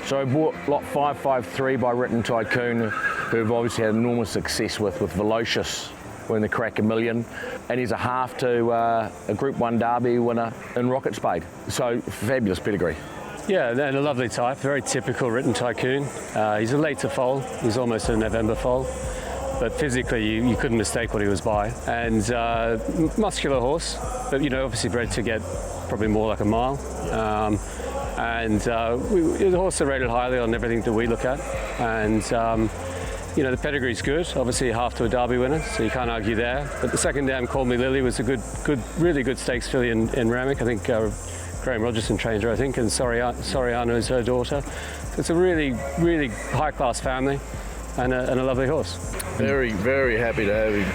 So I bought lot 553 by Written Tycoon, who've obviously had enormous success with Velocious winning the Crack a Million, and he's a half to a Group 1 Derby winner in Rocket Spade. So fabulous pedigree. Yeah, and a lovely type, very typical Written Tycoon. He's a later foal, he's almost a November foal, but physically you couldn't mistake what he was by. And muscular horse, but obviously bred to get probably more like a mile. The horse are rated highly on everything that we look at, and the pedigree's good. Obviously, half to a Derby winner, so you can't argue there. But the second dam, Call Me Lily, was a really good stakes filly in Ramick. I think Graham Rogerson trained her, I think, and Soriano is her daughter. So it's a really, really high-class family and a lovely horse. Very, very happy to have him,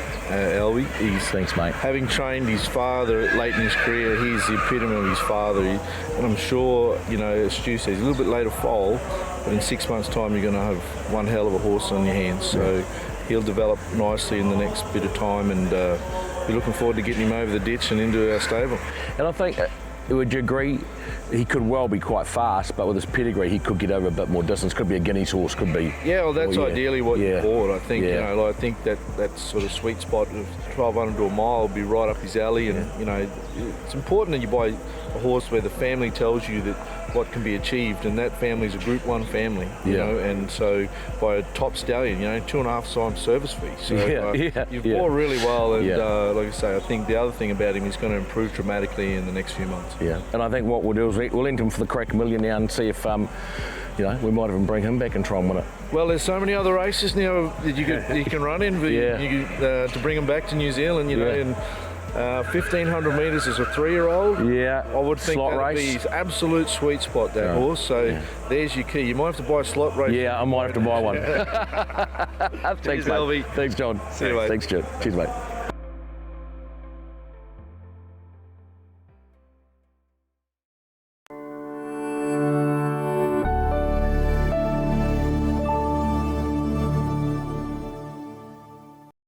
Albie. Thanks, mate. Having trained his father late in his career, he's the epitome of his father. And I'm sure, as Stu says, he's a little bit later foal, but in 6 months' time you're going to have one hell of a horse on your hands. So he'll develop nicely in the next bit of time, and we're looking forward to getting him over the ditch and into our stable. And I think, would you agree, he could well be quite fast, but with his pedigree he could get over a bit more distance. Could be a Guineas horse, could be. Yeah, well, that's ideally what you bought. I think I think that sort of sweet spot of 1,200 to a mile will be right up his alley. And it's important that you buy a horse where the family tells you that what can be achieved, and that family's a Group 1 family. You know, and so by a top stallion, 2.5 times service fee. So you've bought really well, and like I say, I think the other thing about him is going to improve dramatically in the next few months. Yeah, and I think what we'll do is we'll enter him for the Crack a Million now and see if we might even bring him back and try and win it. Well, there's so many other races now that you can run in to bring him back to New Zealand. And 1,500 metres as a 3-year-old. Yeah, I would think slot that'd be race. his absolute sweet spot, that horse. So there's your key. You might have to buy a slot race. Yeah, I might have to buy one. Thanks, Cheers, mate. Albie. Thanks, John. See you, mate. Thanks, Stuart. Cheers, mate.